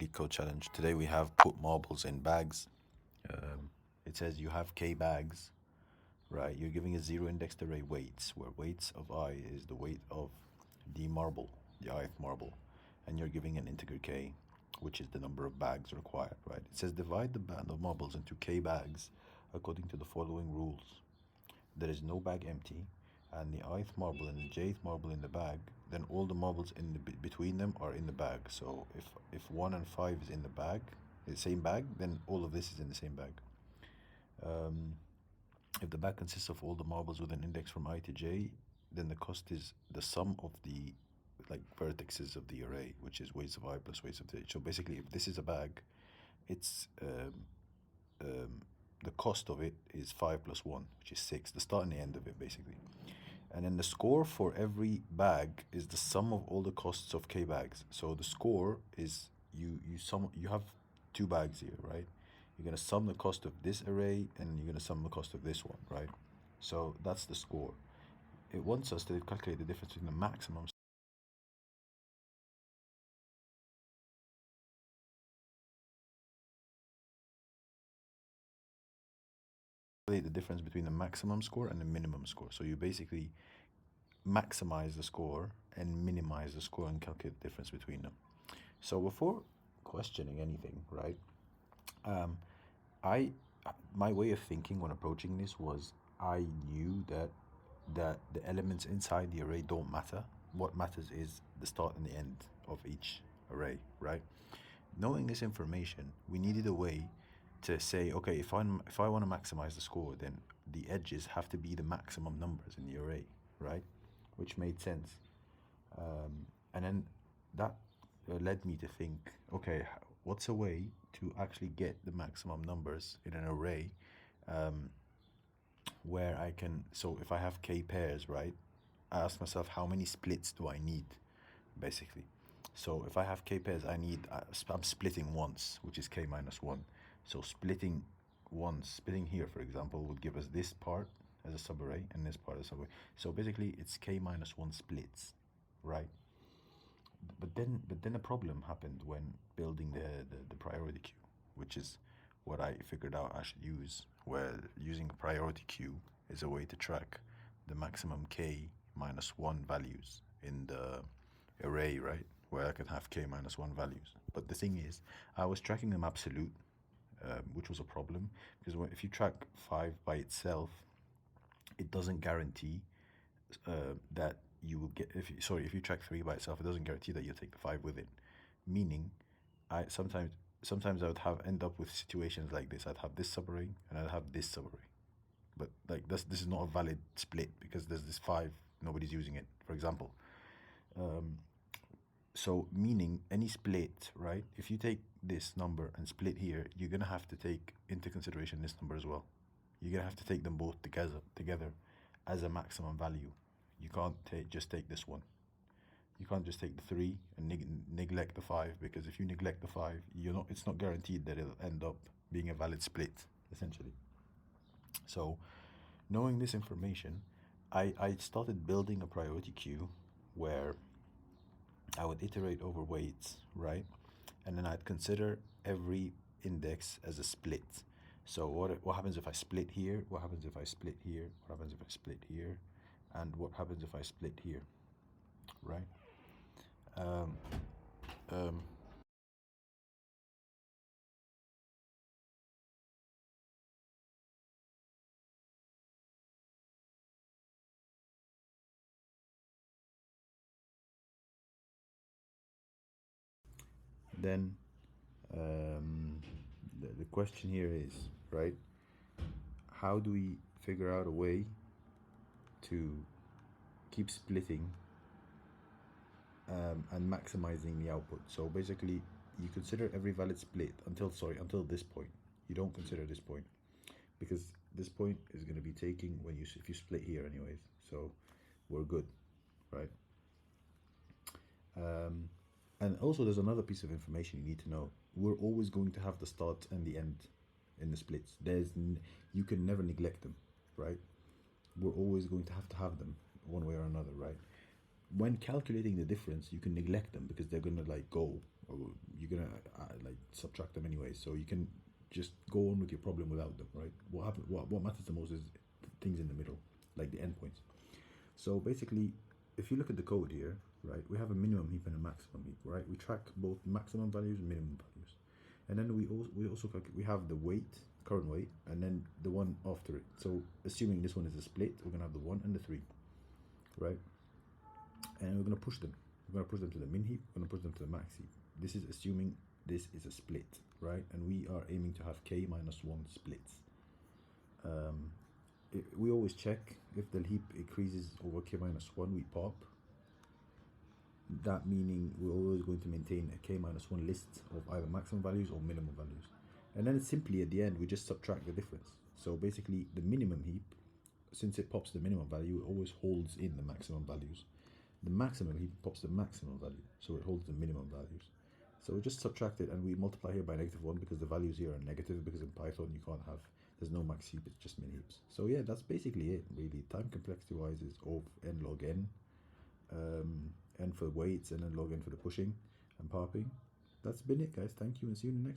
Leetcode challenge. Today we have put marbles in bags. It says you have K bags, right? You're giving a zero indexed array weights, where weights of I is the weight of the marble, the ith marble, and you're giving an integer K, which is the number of bags required, right? It says divide the band of marbles into K bags according to the following rules. There is no bag empty, and the ith marble and the jth marble in the bag, then all the marbles in the between them are in the bag. So if 1 and 5 is in the bag, the same bag, then all of this is in the same bag. Um, if the bag consists of all the marbles with an index from I to j, then the cost is the sum of the vertices of the array, which is weights of I plus weights of j. So basically, if this is a bag, it's the cost of it is 5 plus 1, which is 6, the start and the end of it, basically. And then the score for every bag is the sum of all the costs of K bags. So the score is you have two bags here, right? You're gonna sum the cost of this array and you're gonna sum the cost of this one, right? So that's the score. It wants us to calculate the difference between the maximum the difference between the maximum score and the minimum score. So you basically maximize the score and minimize the score and calculate the difference between them. So before questioning anything, right? I my way of thinking when approaching this was I knew that the elements inside the array don't matter. What matters is the start and the end of each array, right? Knowing this information, we needed a way to say, okay, if I want to maximize the score, then the edges have to be the maximum numbers in the array, right? Which made sense. And then that led me to think, okay, what's a way to actually get the maximum numbers in an array where I can, so if I have K pairs, right, I ask myself, how many splits do I need, basically? So if I have K pairs, I'm splitting once, which is K minus 1. So splitting once, splitting here, for example, would give us this part as a subarray and this part as a subarray. So basically, it's K minus 1 splits, right? But then a problem happened when building the priority queue, which is what I figured out I should use. Where using a priority queue is a way to track the maximum K minus 1 values in the array, right? Where I could have K minus 1 values. But the thing is, I was tracking them absolute, which was a problem because if you track 5 by itself, it doesn't guarantee that you will get, if you track 3 by itself, it doesn't guarantee that you'll take the 5 with it. Meaning, I sometimes I would end up with situations like this. I'd have this subarray and I'd have this subarray, but like this is not a valid split because there's this 5, nobody's using it, for example. So meaning any split, right? If you take this number and split here, you're gonna have to take into consideration this number as well. You're gonna have to take them both together as a maximum value. You can't just take this one. You can't just take the 3 and neglect the 5, because if you neglect the 5, it's not guaranteed that it'll end up being a valid split, essentially. So knowing this information, I started building a priority queue where I would iterate over weights, right? And then I'd consider every index as a split. So what happens if I split here? What happens if I split here? What happens if I split here? And what happens if I split here, right? Um, um, then the question here is, right, how do we figure out a way to keep splitting and maximizing the output? So basically, you consider every valid split until this point. You don't consider this point because this point is going to be taking if you split here anyways. So we're good, right? And also, there's another piece of information you need to know. We're always going to have the start and the end in the splits. You can never neglect them, right? We're always going to have them one way or another, right? when calculating the difference, you can neglect them because they're gonna like go, or you're gonna like subtract them anyway. So you can just go on with your problem without them, right? What matters the most is things in the middle, like the endpoints. So basically, if you look at the code here, right, we have a minimum heap and a maximum heap, right? We track both maximum values and minimum values, and then we have the weight, current weight, and then the one after it. So assuming this one is a split, we're gonna have the 1 and the 3, right? And we're gonna push them. We're gonna push them to the min heap. We're gonna push them to the max heap. This is assuming this is a split, right? And we are aiming to have k minus 1 splits. We always check if the heap increases over k minus 1, we pop. That meaning we're always going to maintain a k minus 1 list of either maximum values or minimum values. And then it's simply at the end, we just subtract the difference. So basically, the minimum heap, since it pops the minimum value, it always holds in the maximum values. The maximum heap pops the maximum value, so it holds the minimum values. So we just subtract it and we multiply here by -1 because the values here are negative, because in Python you can't have, there's no max heap, it's just min heaps. So yeah, that's basically it really. Time complexity wise is of n log n, n for weights and then log n for the pushing and popping. That's been it, guys. Thank you and see you in the next one.